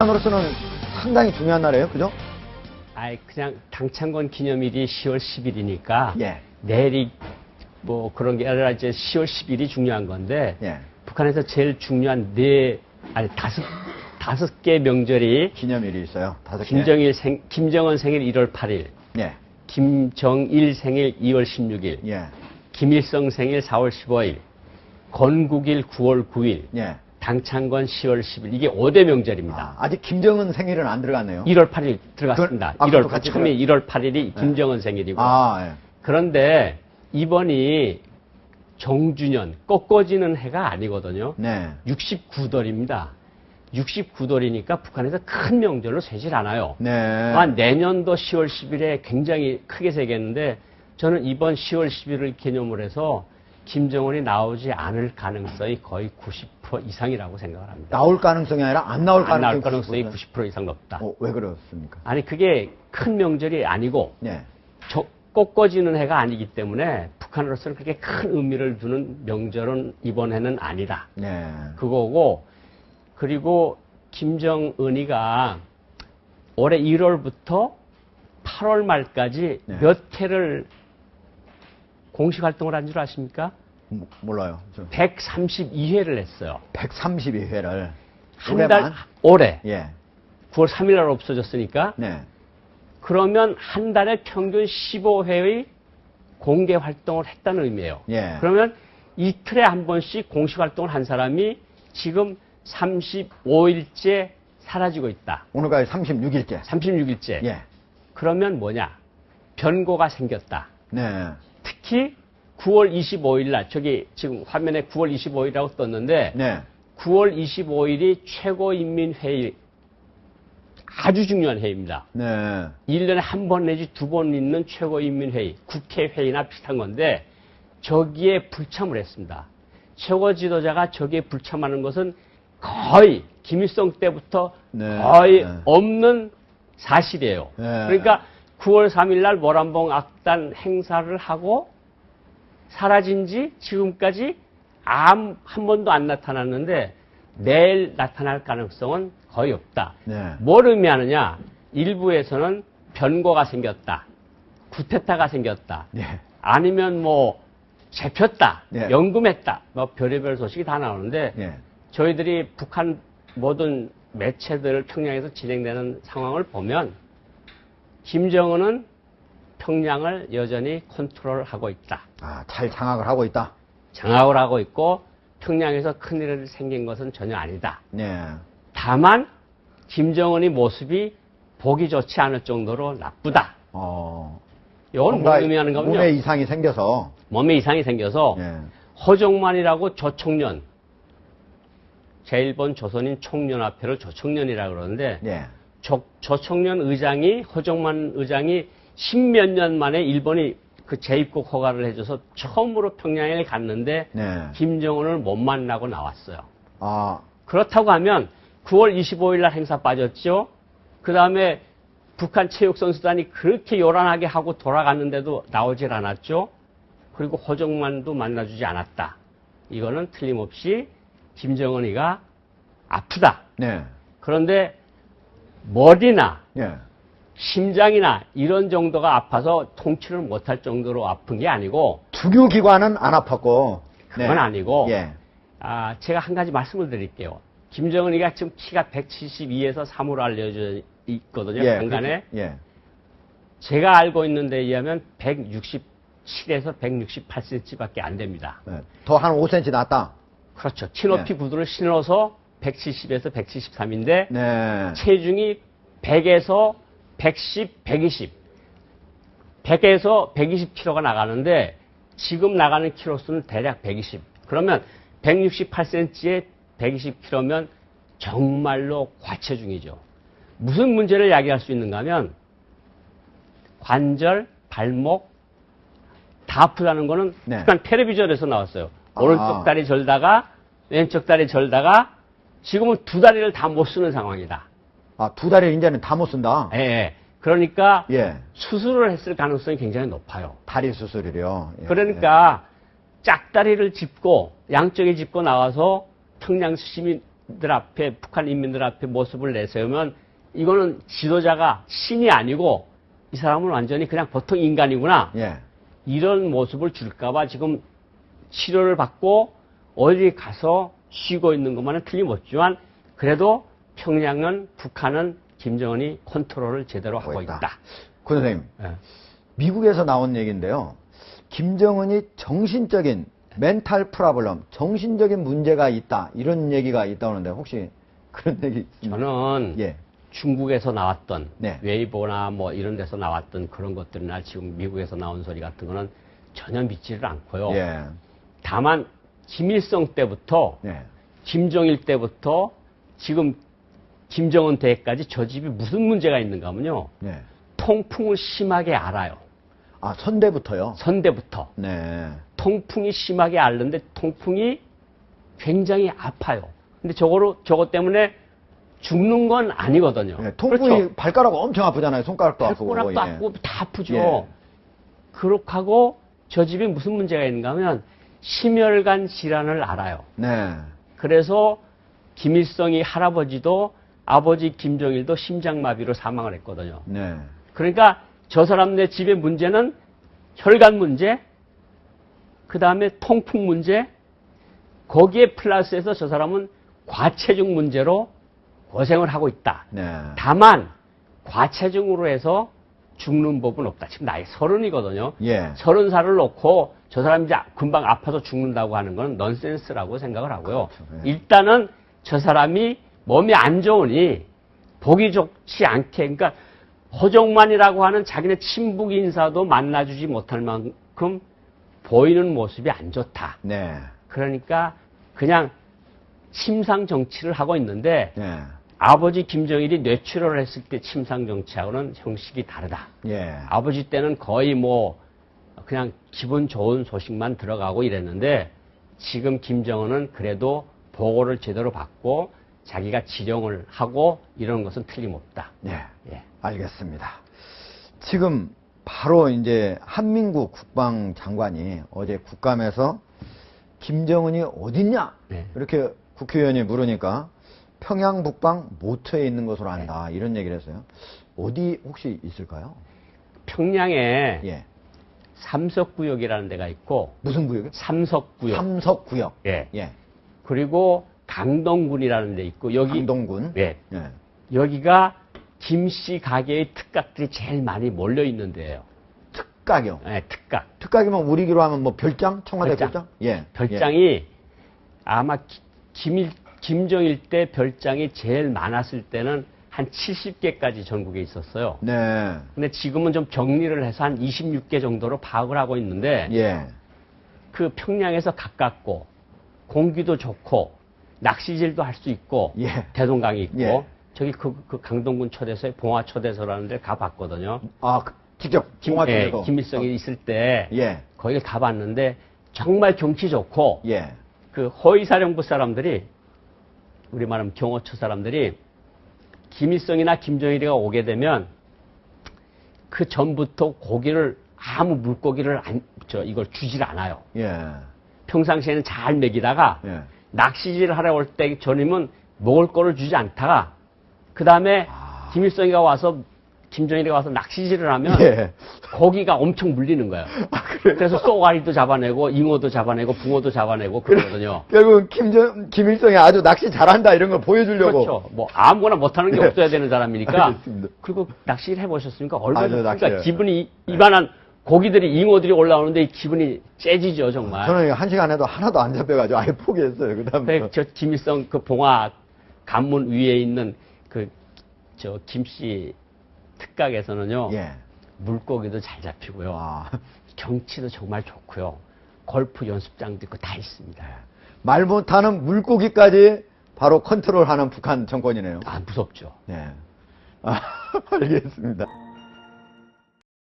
으로서는 상당히 중요한 날이에요, 그죠? 그냥 당창건 기념일이 10월 10일이니까 예. 내일이 뭐 그런 게 아니라 이제 10월 10일이 중요한 건데 예. 북한에서 제일 중요한 다섯 개 명절이 기념일이 있어요. 5개. 김정은 생일 1월 8일, 예. 김정일 생일 2월 16일, 예. 김일성 생일 4월 15일, 건국일 9월 9일, 예. 당창건 10월 10일. 이게 5대 명절입니다. 아직 김정은 생일은 안 들어갔네요. 1월 8일 들어갔습니다. 그건 같이 처음에 1월 8일이 김정은 생일이고. 예. 그런데 이번이 정주년, 꺾어지는 해가 아니거든요. 네. 69돌입니다. 69돌이니까 북한에서 큰 명절로 세질 않아요. 네. 내년도 10월 10일에 굉장히 크게 세겠는데 저는 이번 10월 10일을 기념을 해서 김정은이 나오지 않을 가능성이 거의 90% 이상이라고 생각을 합니다. 나올 가능성이 아니라 안 나올 안 나올 가능성이 가능성이 90% 이상 높다. 왜 그렇습니까? 아니 그게 큰 명절이 아니고 네. 꺾어지는 해가 아니기 때문에 북한으로서는 그렇게 큰 의미를 두는 명절은 이번에는 아니다. 네. 그거고 그리고 김정은이가 올해 1월부터 8월 말까지 네. 몇 회를 공식 활동을 한 줄 아십니까? 몰라요. 132회를 했어요. 132회를. 한 달, 올해. 예. 9월 3일 날 없어졌으니까. 네. 그러면 한 달에 평균 15회의 공개 활동을 했다는 의미예요. 예. 그러면 이틀에 한 번씩 공식 활동을 한 사람이 지금 35일째 사라지고 있다. 오늘까지 36일째. 36일째. 예. 그러면 뭐냐? 변고가 생겼다. 네. 특히 9월 25일 날, 저기 지금 화면에 9월 25일이라고 떴는데, 네. 9월 25일이 최고인민회의, 아주 중요한 회의입니다. 네. 1년에 한 번 내지 두 번 있는 최고인민회의, 국회회의나 비슷한 건데, 저기에 불참을 했습니다. 최고 지도자가 저기에 불참하는 것은 거의, 김일성 때부터 네. 거의 네. 없는 사실이에요. 네. 그러니까 9월 3일 날 모란봉 악단 행사를 하고 사라진 지 지금까지 한 번도 안 나타났는데 내일 나타날 가능성은 거의 없다. 네. 뭘 의미하느냐? 일부에서는 변고가 생겼다. 쿠데타가 생겼다. 네. 아니면 뭐 잡혔다. 네. 연금했다. 뭐 별의별 소식이 다 나오는데 네. 저희들이 북한 모든 매체들 평양에서 진행되는 상황을 보면 김정은은 평양을 여전히 컨트롤하고 있다. 잘 장악을 하고 있다. 장악을 하고 있고 평양에서 큰일이 생긴 것은 전혀 아니다. 네. 다만 김정은의 모습이 보기 좋지 않을 정도로 나쁘다. 이건 뭘 의미하는 거군요. 몸에 이상이 생겨서. 몸에 이상이 생겨서 네. 허정만이라고 조총련, 제1번 조선인 총련합회를 조총련이라고 그러는데 네. 조총련 의장이, 허정만 의장이 10몇 년 만에 일본이 그 재입국 허가를 해줘서 처음으로 평양에 갔는데 네. 김정은을 못 만나고 나왔어요. 그렇다고 하면 9월 25일 날 행사 빠졌죠. 그 다음에 북한 체육선수단이 그렇게 요란하게 하고 돌아갔는데도 나오질 않았죠. 그리고 허정만도 만나주지 않았다. 이거는 틀림없이 김정은이가 아프다. 네. 그런데 머리나 네. 심장이나 이런 정도가 아파서 통치를 못할 정도로 아픈 게 아니고 주교기관은 안 아팠고 그건 아니고 예. 제가 한 가지 말씀을 드릴게요. 김정은이가 지금 키가 172에서 3으로 알려져 있거든요. 간간에. 예. 제가 알고 있는 데 의하면 167에서 168cm밖에 안 됩니다. 네. 더 한 5cm 낫다. 그렇죠. 키높이 구두를 신어서 170에서 173인데 네. 체중이 100에서 110, 120. 100에서 120kg가 나가는데 지금 나가는 키로수는 대략 120. 그러면 168cm에 120kg면 정말로 과체중이죠. 무슨 문제를 야기할 수 있는가 하면 관절, 발목 다 아프다는 거는 네. 북한 텔레비전에서 나왔어요. 오른쪽 다리 절다가 왼쪽 다리 절다가 지금은 두 다리를 다 못 쓰는 상황이다. 두 다리 이제는 다 못 쓴다. 예. 그러니까 예. 수술을 했을 가능성이 굉장히 높아요. 다리 수술이요. 예. 그러니까 짝다리를 짚고 양쪽에 짚고 나와서 평양 수심이 국민들 앞에, 북한 인민들 앞에 모습을 내세우면 이거는 지도자가 신이 아니고 이 사람은 완전히 그냥 보통 인간이구나. 예. 이런 모습을 줄까봐 지금 치료를 받고 어디 가서 쉬고 있는 것만은 틀림없지만 그래도 평양은, 북한은 김정은이 컨트롤을 제대로 하고 있다. 구 선생님, 예. 미국에서 나온 얘기인데요. 김정은이 정신적인 멘탈 프라블럼, 정신적인 문제가 있다. 이런 얘기가 있다는데 혹시 그런 얘기? 저는 예. 중국에서 나왔던 네. 웨이보나 뭐 이런 데서 나왔던 그런 것들이나 지금 미국에서 나온 소리 같은 거는 전혀 믿지를 않고요. 예. 다만 김일성 때부터 네. 김정일 때부터 지금 김정은 때까지 저 집이 무슨 문제가 있는가 하면요. 네. 통풍을 심하게 알아요. 아, 선대부터요? 선대부터. 네. 통풍이 심하게 앓는데 통풍이 굉장히 아파요. 근데 저거 때문에 죽는 건 아니거든요. 네, 통풍이 그렇죠? 발가락 엄청 아프잖아요. 손가락도 아프고. 발가락도 예. 아프고 다 아프죠. 예. 그렇게 하고 저 집에 무슨 문제가 있는가 하면 심혈관 질환을 알아요. 네. 그래서 김일성이 할아버지도 아버지 김정일도 심장마비로 사망을 했거든요. 네. 그러니까 저 사람네 집의 문제는 혈관 문제, 그 다음에 통풍 문제, 거기에 플러스해서 저 사람은 과체중 문제로 고생을 하고 있다. 네. 다만 과체중으로 해서 죽는 법은 없다. 지금 나이 30이거든요. 예. 30살을 놓고 저 사람이 이제 금방 아파서 죽는다고 하는 건 넌센스라고 생각을 하고요. 그렇죠. 예. 일단은 저 사람이 몸이 안 좋으니 보기 좋지 않게, 그러니까 허정만이라고 하는 자기네 친북 인사도 만나주지 못할 만큼 보이는 모습이 안 좋다. 네. 그러니까 그냥 침상 정치를 하고 있는데 네. 아버지 김정일이 뇌출혈을 했을 때 침상 정치하고는 형식이 다르다. 예. 아버지 때는 거의 뭐 그냥 기분 좋은 소식만 들어가고 이랬는데 지금 김정은은 그래도 보고를 제대로 받고 자기가 지령을 하고 이런 것은 틀림없다. 네. 예. 알겠습니다. 지금 바로 이제 한민구 국방장관이 어제 국감에서 김정은이 어딨냐? 네. 이렇게 국회의원이 물으니까 평양 북방 모처에 있는 것으로 안다. 네. 이런 얘기를 했어요. 어디 혹시 있을까요? 평양에 예. 삼석구역이라는 데가 있고 무슨 구역이요? 삼석구역. 삼석구역. 예. 예. 그리고 강동군이라는 데 있고 여기 강동군. 예. 예. 여기가 김씨 가게의 특각들이 제일 많이 몰려 있는 데예요. 특각이요. 예, 특각. 특각이면 우리기로 하면 뭐 별장? 청와대 별장. 별장? 예. 별장이 아마 김정일 때 별장이 제일 많았을 때는 한 70개까지 전국에 있었어요. 예. 네. 근데 지금은 좀 정리를 해서 한 26개 정도로 파악을 하고 있는데 예. 그 평양에서 가깝고 공기도 좋고 낚시질도 할 수 있고 예. 대동강이 있고 예. 저기 그 강동군 초대소에 봉화초대소라는 데를 가봤거든요. 아, 직접 종합에서 김일성이 있을 때 예. 거기를 가봤는데 정말 경치 좋고 예. 그 허위사령부 사람들이 우리 말하면 경호처 사람들이 김일성이나 김정일이가 오게 되면 그 전부터 고기를 아무 물고기를 이걸 주질 않아요. 예. 평상시에는 잘 먹이다가 예. 낚시질 하러 올 때 전이면 먹을 거를 주지 않다가 그 다음에 김일성이가 와서 김정일이가 와서 낚시질을 하면 예. 고기가 엄청 물리는 거예요. 그래서 쏘가리도 잡아내고 잉어도 잡아내고 붕어도 잡아내고 그러거든요. 결국 김일성이 아주 낚시 잘한다 이런 걸 보여주려고. 그렇죠. 뭐 아무거나 못하는 게 네. 없어야 되는 사람이니까. 알겠습니다. 그리고 낚시를 해보셨으니까 얼마나 아주 그러니까 낚시를. 기분이 이만한 고기들이 잉어들이 올라오는데 기분이 째지죠 정말. 저는 한 시간에도 하나도 안 잡혀가지고 아예 포기했어요. 그다음에 저 김일성 그 봉화 관문 위에 있는 저 김씨 특각에서는요. 예. 물고기도 잘 잡히고요. 와. 경치도 정말 좋고요. 골프 연습장도 있고 다 있습니다. 말 못하는 물고기까지 바로 컨트롤하는 북한 정권이네요. 아 무섭죠. 네. 아, 알겠습니다.